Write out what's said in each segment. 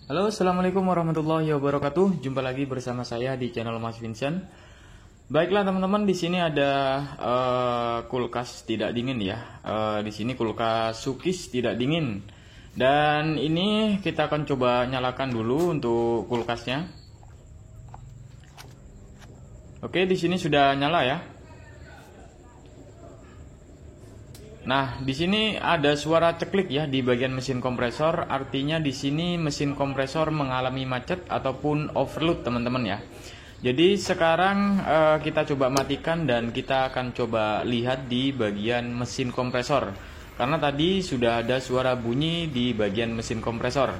Halo, assalamualaikum warahmatullahi wabarakatuh. Jumpa lagi bersama saya di channel Mas Vincent. Baiklah teman-teman, di sini ada kulkas tidak dingin ya. Di sini kulkas Sukis tidak dingin. Dan ini kita akan coba nyalakan dulu untuk kulkasnya. Oke, di sini sudah nyala ya. Nah, di sini ada suara ceklik ya di bagian mesin kompresor, artinya di sini mesin kompresor mengalami macet ataupun overload, teman-teman ya. Jadi sekarang kita coba matikan dan kita akan coba lihat di bagian mesin kompresor. Karena tadi sudah ada suara bunyi di bagian mesin kompresor.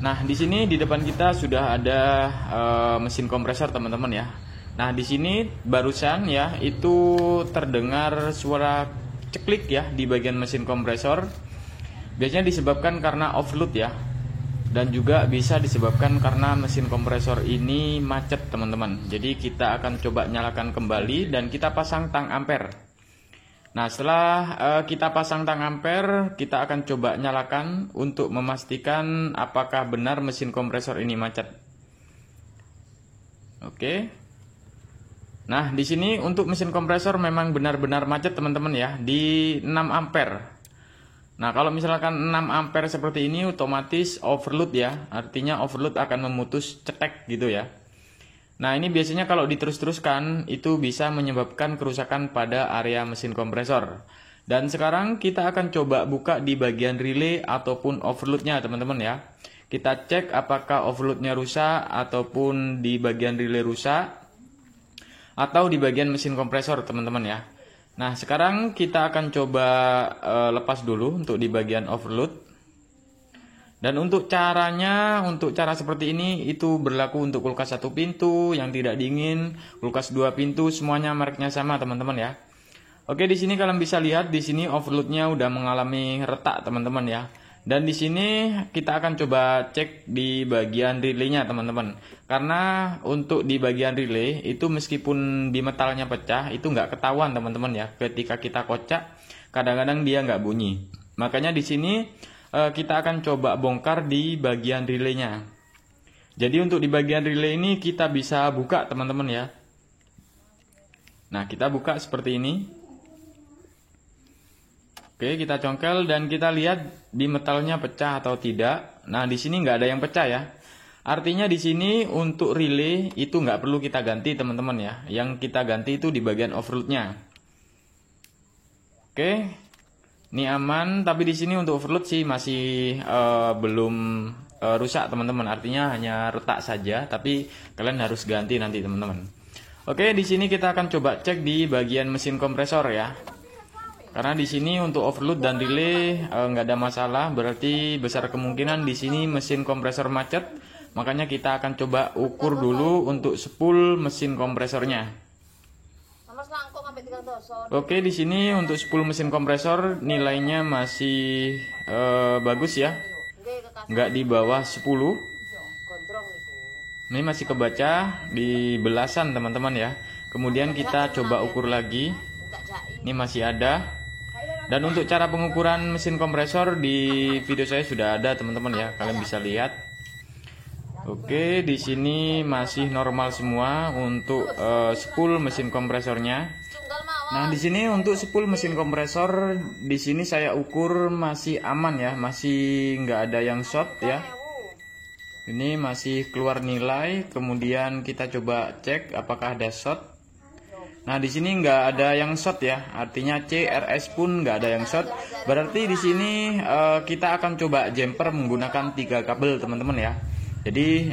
Nah, di sini di depan kita sudah ada mesin kompresor, teman-teman ya. Nah, di sini barusan ya itu terdengar suara ceklik ya di bagian mesin kompresor. Biasanya disebabkan karena overload ya, dan juga bisa disebabkan karena mesin kompresor ini macet, teman-teman. Jadi kita akan coba nyalakan kembali dan kita pasang tang ampere. Nah, setelah kita pasang tang ampere, kita akan coba nyalakan untuk memastikan apakah benar mesin kompresor ini macet. Oke. Nah, di sini untuk mesin kompresor memang benar-benar macet, teman-teman ya, di 6 ampere. Nah, kalau misalkan 6 ampere seperti ini otomatis overload ya. Artinya overload akan memutus cetek gitu ya. Nah, ini biasanya kalau diterus-teruskan itu bisa menyebabkan kerusakan pada area mesin kompresor. Dan sekarang kita akan coba buka di bagian relay ataupun overloadnya, teman-teman ya. Kita cek apakah overloadnya rusak ataupun di bagian relay rusak, atau di bagian mesin kompresor, teman-teman ya. Nah, sekarang kita akan coba lepas dulu untuk di bagian overload. Dan untuk caranya, untuk cara seperti ini itu berlaku untuk kulkas 1 pintu yang tidak dingin, kulkas 2 pintu, semuanya mereknya sama, teman-teman ya. Oke, di sini kalian bisa lihat di sini overloadnya udah mengalami retak, teman-teman ya. Dan di sini kita akan coba cek di bagian relaynya, teman-teman. Karena untuk di bagian relay itu meskipun di metalnya pecah itu nggak ketahuan, teman-teman ya. Ketika kita kocak, kadang-kadang dia nggak bunyi. Makanya di sini kita akan coba bongkar di bagian relaynya. Jadi untuk di bagian relay ini kita bisa buka, teman-teman ya. Nah, kita buka seperti ini. Oke, kita congkel dan kita lihat di metalnya pecah atau tidak. Nah, di sini nggak ada yang pecah ya. Artinya di sini untuk relay itu nggak perlu kita ganti, teman-teman ya. Yang kita ganti itu di bagian overloadnya. Oke, ini aman. Tapi di sini untuk overload sih masih belum rusak, teman-teman. Artinya hanya retak saja. Tapi kalian harus ganti nanti, teman-teman. Oke, di sini kita akan coba cek di bagian mesin kompresor ya. Karena di sini untuk overload dan relay nggak ada masalah, berarti besar kemungkinan di sini mesin kompresor macet. Makanya kita akan coba ukur dulu untuk spool mesin kompresornya. Oke, di sini untuk spool mesin kompresor nilainya masih bagus ya, nggak di bawah 10. Ini masih kebaca di belasan, teman-teman ya. Kemudian kita coba ukur lagi. Ini masih ada. Dan untuk cara pengukuran mesin kompresor di video saya sudah ada, teman-teman ya. Kalian bisa lihat. Oke, di sini masih normal semua untuk spool mesin kompresornya. Nah, di sini untuk spool mesin kompresor di sini saya ukur masih aman ya, masih nggak ada yang short ya. Ini masih keluar nilai. Kemudian kita coba cek apakah ada short. Nah, di sini nggak ada yang short ya, artinya CRS pun nggak ada yang short. Berarti di sini kita akan coba jumper menggunakan 3 kabel, teman-teman ya. Jadi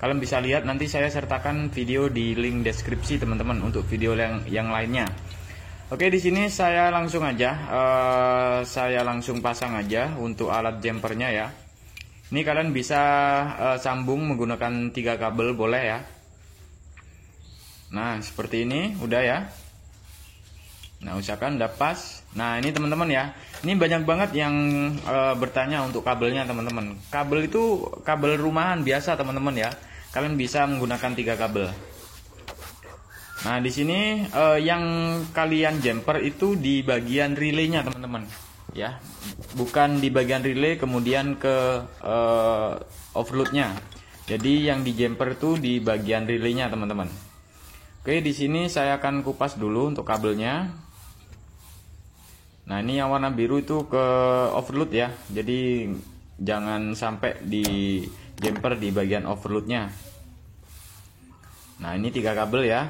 kalian bisa lihat nanti saya sertakan video di link deskripsi, teman-teman, untuk video yang lainnya. Oke, di sini saya langsung aja, saya langsung pasang aja untuk alat jumpernya ya. Ini kalian bisa sambung menggunakan 3 kabel, boleh ya. Nah, seperti ini udah ya. Nah, usahakan udah pas. Nah, ini teman-teman ya. Ini banyak banget yang bertanya untuk kabelnya, teman-teman. Kabel itu kabel rumahan biasa, teman-teman ya. Kalian bisa menggunakan 3 kabel. Nah, di sini yang kalian jumper itu di bagian relaynya, teman-teman. ya, bukan di bagian relay kemudian ke overloadnya. Jadi yang di jumper itu di bagian relaynya teman-teman. Oke, di sini saya akan kupas dulu untuk kabelnya. Nah, ini yang warna biru itu ke overload ya. Jadi jangan sampai di jumper di bagian overloadnya. Nah, ini 3 kabel ya.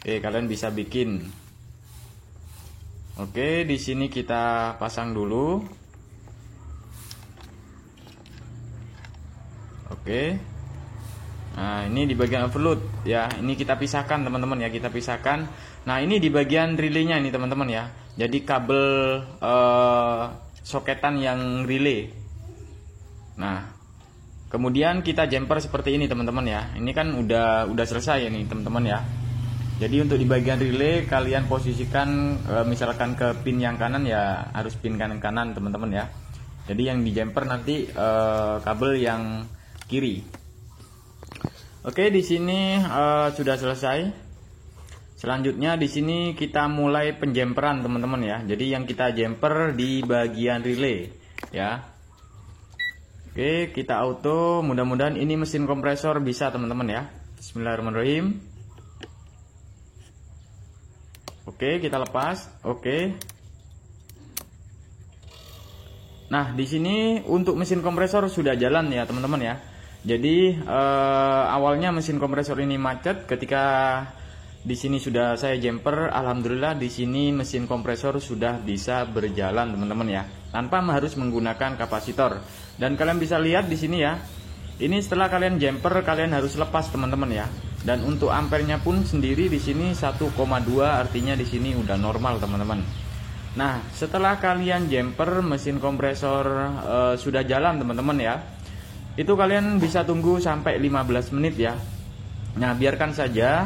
Oke, kalian bisa bikin. Oke, di sini kita pasang dulu. Oke. Nah, ini di bagian overload ya. Ini kita pisahkan teman-teman ya, kita pisahkan. Nah, ini di bagian relaynya ini teman-teman ya. Jadi kabel soketan yang relay. Nah, kemudian kita jumper seperti ini teman-teman ya. Ini kan udah selesai ini teman-teman ya. Jadi untuk di bagian relay kalian posisikan misalkan ke pin yang kanan ya harus pin kanan teman-teman ya. Jadi yang di jumper nanti kabel yang kiri. Oke, di sini sudah selesai. Selanjutnya di sini kita mulai penjemperan teman-teman ya. Jadi yang kita jumper di bagian relay ya. Oke, kita auto. Mudah-mudahan ini mesin kompresor bisa teman-teman ya. Bismillahirrahmanirrahim. Oke, kita lepas. Oke. Nah, di sini untuk mesin kompresor sudah jalan ya, teman-teman ya. Jadi awalnya mesin kompresor ini macet. Ketika di sini sudah saya jumper, alhamdulillah di sini mesin kompresor sudah bisa berjalan, teman-teman ya, tanpa harus menggunakan kapasitor. Dan kalian bisa lihat di sini ya. Ini setelah kalian jumper, kalian harus lepas, teman-teman ya. Dan untuk ampernya pun sendiri di sini 1,2, artinya di sini udah normal, teman-teman. Nah, setelah kalian jumper, mesin kompresor sudah jalan, teman-teman ya. Itu kalian bisa tunggu sampai 15 menit ya. Nah, biarkan saja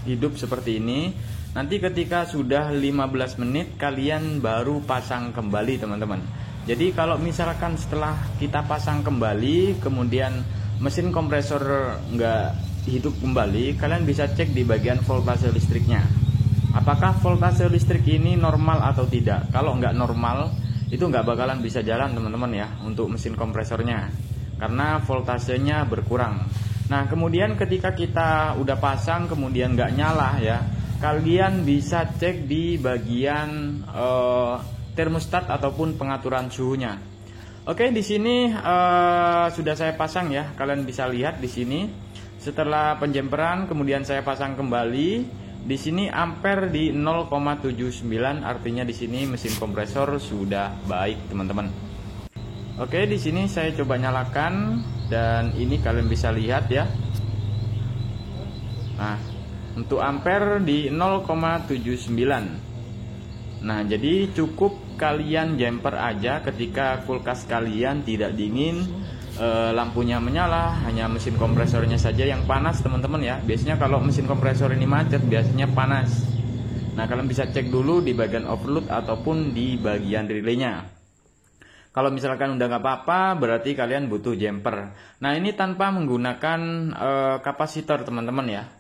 hidup seperti ini. Nanti ketika sudah 15 menit kalian baru pasang kembali, teman-teman. Jadi kalau misalkan setelah kita pasang kembali kemudian mesin kompresor nggak hidup kembali, kalian bisa cek di bagian voltase listriknya. Apakah voltase listrik ini normal atau tidak? Kalau nggak normal, itu nggak bakalan bisa jalan, teman-teman ya, untuk mesin kompresornya, karena voltasenya berkurang. Nah, kemudian ketika kita udah pasang kemudian nggak nyala ya, kalian bisa cek di bagian termostat ataupun pengaturan suhunya. Oke, di sini sudah saya pasang ya, kalian bisa lihat di sini. Setelah penjemperan kemudian saya pasang kembali. Di sini ampere di 0,79, artinya di sini mesin kompresor sudah baik, teman-teman. Oke, di sini saya coba nyalakan dan ini kalian bisa lihat ya. Nah, untuk ampere di 0,79. Nah, jadi cukup kalian jumper aja ketika kulkas kalian tidak dingin, lampunya menyala, hanya mesin kompresornya saja yang panas, teman-teman ya. Biasanya kalau mesin kompresor ini macet biasanya panas. Nah, kalian bisa cek dulu di bagian overload ataupun di bagian relaynya. Kalau misalkan udah nggak apa-apa, berarti kalian butuh jumper. Nah, ini tanpa menggunakan kapasitor, teman-teman ya.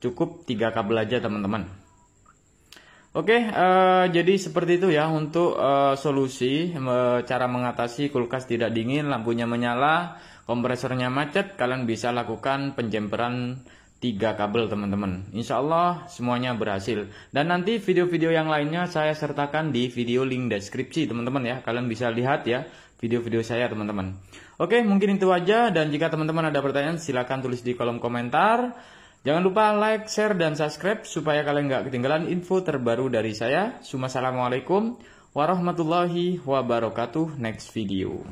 Cukup 3 kabel aja, teman-teman. Oke, jadi seperti itu ya untuk solusi cara mengatasi kulkas tidak dingin, lampunya menyala, kompresornya macet. Kalian bisa lakukan penjemperan 3 kabel, teman-teman. Insya Allah semuanya berhasil. Dan nanti video-video yang lainnya saya sertakan di video link deskripsi, teman-teman ya. Kalian bisa lihat ya video-video saya, teman-teman. Oke, mungkin itu aja. Dan jika teman-teman ada pertanyaan, silahkan tulis di kolom komentar. Jangan lupa like, share, dan subscribe supaya kalian nggak ketinggalan info terbaru dari saya. Assalamualaikum warahmatullahi wabarakatuh. Next video.